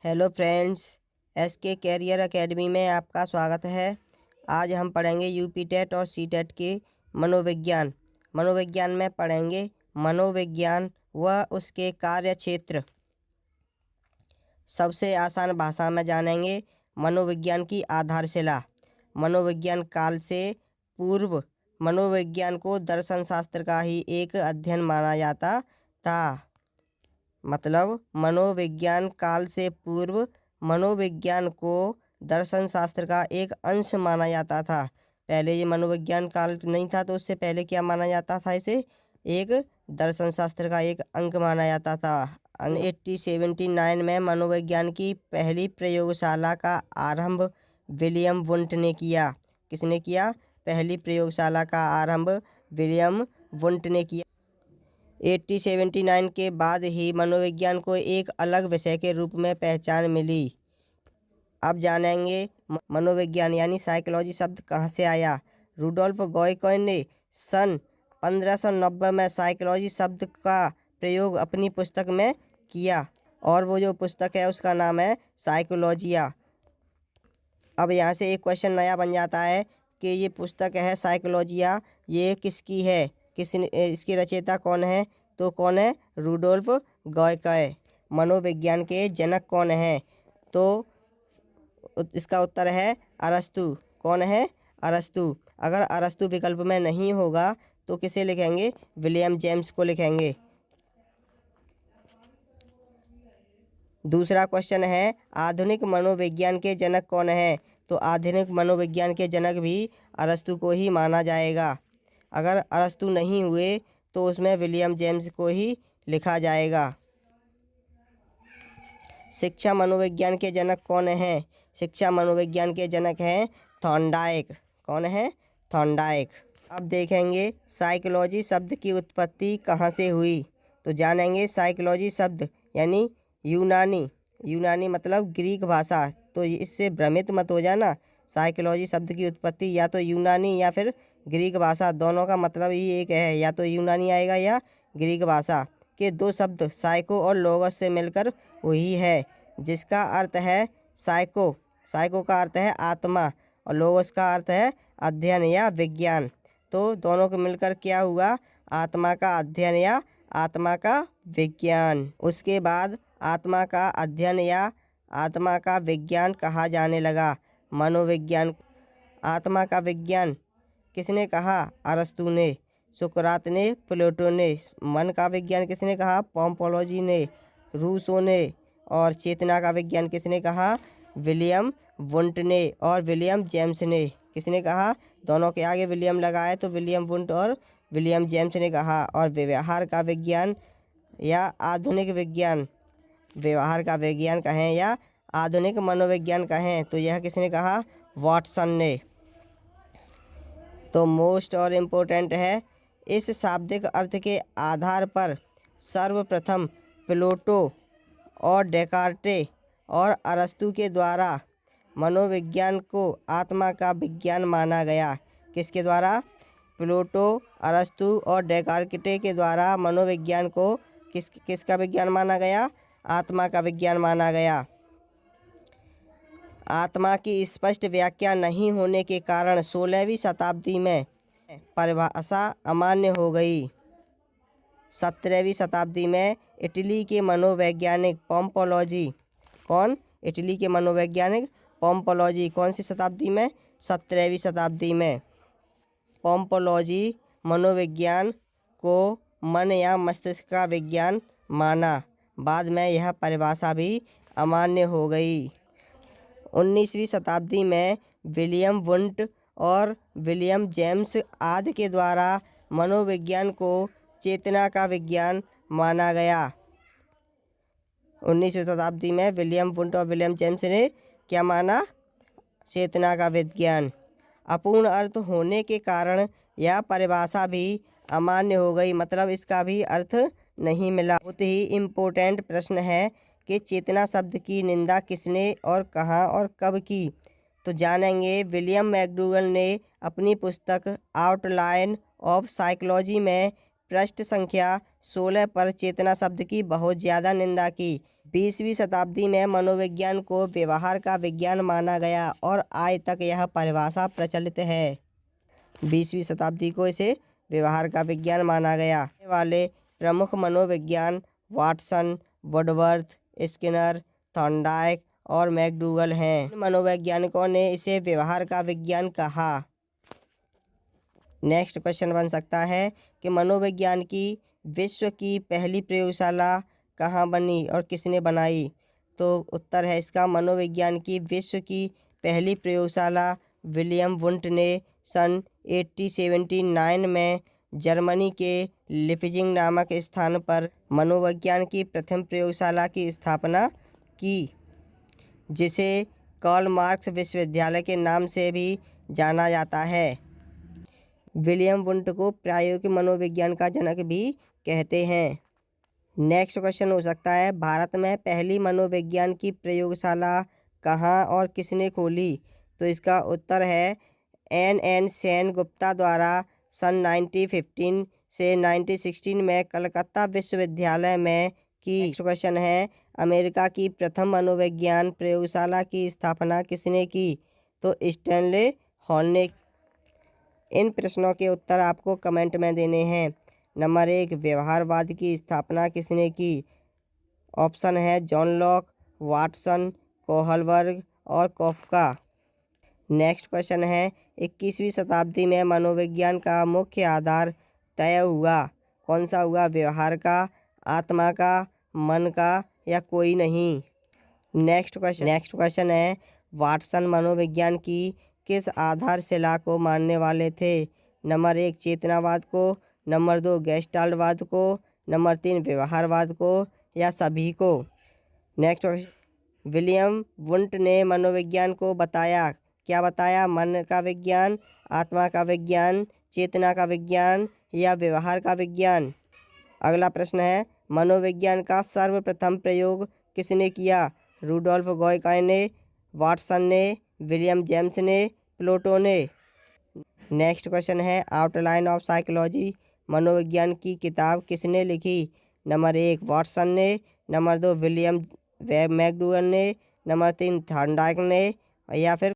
Hello friends, SK career academy में आपका स्वागत है। आज हम पढ़ेंगे यूपी टेट और सी टेट के मनोविज्ञान। मनोविज्ञान में पढ़ेंगे मनोविज्ञान व उसके कार्य क्षेत्र। सबसे आसान भाषा में जानेंगे मनोविज्ञान की आधारशिला। मनोविज्ञान काल से पूर्व मनोविज्ञान को दर्शन शास्त्र का ही एक अध्ययन माना जाता था। मतलब मनोविज्ञान काल से पूर्व मनोविज्ञान को दर्शन शास्त्र का एक अंश माना जाता था। पहले ये मनोविज्ञान काल नहीं था, तो उससे पहले क्या माना जाता था? इसे एक दर्शन शास्त्र का एक अंग माना जाता था। 1879 में मनोविज्ञान की पहली प्रयोगशाला का आरंभ विलियम वुंट ने किया। किसने किया? पहली प्रयोगशाला का आरंभ विलियम वुंट ने किया। 1879 के बाद ही मनोविज्ञान को एक अलग विषय के रूप में पहचान मिली। अब जानेंगे मनोविज्ञान यानी साइकोलॉजी शब्द कहाँ से आया। रुडोल्फ गॉयकोय ने सन 1590 में साइकोलॉजी शब्द का प्रयोग अपनी पुस्तक में किया, और वो जो पुस्तक है उसका नाम है साइकोलॉजिया। अब यहाँ से एक क्वेश्चन नया बन जाता है कि ये पुस्तक है साइकोलॉजिया, ये किसकी है? इसकी रचयिता कौन है? तो कौन है? रुडोल्फ गॉयकोय। मनोविज्ञान के जनक कौन है? तो इसका उत्तर है अरस्तु। कौन है? अरस्तु। अगर अरस्तु विकल्प में नहीं होगा तो किसे लिखेंगे? विलियम जेम्स को लिखेंगे। दूसरा क्वेश्चन है आधुनिक मनोविज्ञान के जनक कौन है? तो आधुनिक मनोविज्ञान के जनक भी अरस्तु को ही माना जाएगा। अगर अरस्तु नहीं हुए तो उसमें विलियम जेम्स को ही लिखा जाएगा। शिक्षा मनोविज्ञान के जनक कौन है? शिक्षा मनोविज्ञान के जनक हैं थॉर्नडाइक। कौन है? थॉर्नडाइक। अब देखेंगे साइकोलॉजी शब्द की उत्पत्ति कहाँ से हुई। तो जानेंगे साइकोलॉजी शब्द यानी यूनानी मतलब ग्रीक भाषा। तो इससे भ्रमित मत हो जाना। साइकोलॉजी शब्द की उत्पत्ति या तो यूनानी या फिर ग्रीक भाषा, दोनों का मतलब ही एक है। या तो यूनानी आएगा या ग्रीक भाषा के दो शब्द साइको और लोगोस से मिलकर वही है, जिसका अर्थ है साइको। साइको का अर्थ है आत्मा और लोगोस का अर्थ है अध्ययन या विज्ञान। तो दोनों को मिलकर क्या हुआ? आत्मा का अध्ययन या आत्मा का विज्ञान। उसके बाद आत्मा का अध्ययन या आत्मा का विज्ञान कहा जाने लगा मनोविज्ञान। आत्मा का विज्ञान किसने कहा? अरस्तु ने, सुकरात ने, प्लेटो ने। मन का विज्ञान किसने कहा? पोम्पोलॉजी ने, रूसो ने। और चेतना का विज्ञान किसने कहा? विलियम वुंट ने और विलियम जेम्स ने। किसने कहा? दोनों के आगे विलियम लगा है तो विलियम वुंट और विलियम जेम्स ने कहा। और व्यवहार का विज्ञान या आधुनिक विज्ञान, व्यवहार का विज्ञान कहें या आधुनिक मनोविज्ञान कहें, तो यह किसने कहा? वाटसन ने। तो मोस्ट और इम्पोर्टेंट है, इस शाब्दिक अर्थ के आधार पर सर्वप्रथम प्लेटो और डेकार्टे और अरस्तु के द्वारा मनोविज्ञान को आत्मा का विज्ञान माना गया। किसके द्वारा? प्लेटो, अरस्तु और डेकार्टे के द्वारा मनोविज्ञान को किसका विज्ञान माना गया? आत्मा का विज्ञान माना गया। आत्मा की स्पष्ट व्याख्या नहीं होने के कारण 16वीं शताब्दी में परिभाषा अमान्य हो गई। 17वीं शताब्दी में इटली के मनोवैज्ञानिक पोम्पोलॉजी, कौन? इटली के मनोवैज्ञानिक पोम्पोलॉजी। कौन सी शताब्दी में? 17वीं शताब्दी में। पोम्पोलॉजी मनोविज्ञान को मन या मस्तिष्क का विज्ञान माना। बाद में यह परिभाषा भी अमान्य हो गई। 19वीं शताब्दी में विलियम वुंट और विलियम जेम्स आदि के द्वारा मनोविज्ञान को चेतना का विज्ञान माना गया। 19वीं शताब्दी में विलियम वुंट और विलियम जेम्स ने क्या माना? चेतना का विज्ञान। अपूर्ण अर्थ होने के कारण यह परिभाषा भी अमान्य हो गई, मतलब इसका भी अर्थ नहीं मिला। बहुत ही इम्पोर्टेंट प्रश्न है कि चेतना शब्द की निंदा किसने और कहाँ और कब की। तो जानेंगे विलियम मैकडूगल ने अपनी पुस्तक आउटलाइन ऑफ साइकोलॉजी में पृष्ठ संख्या 16 पर चेतना शब्द की बहुत ज़्यादा निंदा की। 20वीं शताब्दी में मनोविज्ञान को व्यवहार का विज्ञान माना गया और आज तक यह परिभाषा प्रचलित है। 20वीं शताब्दी को इसे व्यवहार का विज्ञान माना गया। वाले प्रमुख मनोविज्ञान वाटसन, वुडवर्थ, स्किनर, थॉर्नडाइक और मैकडूगल हैं। मनोवैज्ञानिकों ने इसे व्यवहार का विज्ञान कहा। नेक्स्ट क्वेश्चन बन सकता है कि मनोविज्ञान की विश्व की पहली प्रयोगशाला कहाँ बनी और किसने बनाई? तो उत्तर है इसका, मनोविज्ञान की विश्व की पहली प्रयोगशाला विलियम वुंट ने सन 1879 में जर्मनी के लिपजिग नामक स्थान पर मनोविज्ञान की प्रथम प्रयोगशाला की स्थापना की, जिसे कार्ल मार्क्स विश्वविद्यालय के नाम से भी जाना जाता है। विलियम वुंट को प्रायोगिक मनोविज्ञान का जनक भी कहते हैं। नेक्स्ट क्वेश्चन हो सकता है, भारत में पहली मनोविज्ञान की प्रयोगशाला कहाँ और किसने खोली? तो इसका उत्तर है N. सेन गुप्ता द्वारा सन 1915 से 1916 में कलकत्ता विश्वविद्यालय में की। नेक्स्ट क्वेश्चन है, अमेरिका की प्रथम मनोविज्ञान प्रयोगशाला की स्थापना किसने की? तो स्टैनले हॉल ने। इन प्रश्नों के उत्तर आपको कमेंट में देने हैं। नंबर 1, व्यवहारवाद की स्थापना किसने की? ऑप्शन है जॉन लॉक, वाटसन, कोहलबर्ग और कॉफका। नेक्स्ट क्वेश्चन है, 21वीं शताब्दी में मनोविज्ञान का मुख्य आधार तय हुआ, कौन सा हुआ? व्यवहार का, आत्मा का, मन का या कोई नहीं? नेक्स्ट क्वेश्चन है, वाटसन मनोविज्ञान की किस आधारशिला को मानने वाले थे? नंबर 1, चेतनावाद को, नंबर 2, गेस्टाल्टवाद को, नंबर 3, व्यवहारवाद को या सभी को? नेक्स्ट क्वेश्चन, विलियम वुंट ने मनोविज्ञान को बताया, क्या बताया? मन का विज्ञान, आत्मा का विज्ञान, चेतना का विज्ञान या व्यवहार का विज्ञान? अगला प्रश्न है, मनोविज्ञान का सर्वप्रथम प्रयोग किसने किया? रूडोल्फ गॉयकाय ने, वाटसन ने, विलियम जेम्स ने, प्लेटो ने? नेक्स्ट क्वेश्चन है, आउटलाइन ऑफ साइकोलॉजी मनोविज्ञान की किताब किसने लिखी? नंबर 1, वाटसन ने, नंबर 2, विलियम मैकडूगल ने, नंबर 3, थॉर्नडाइक ने या फिर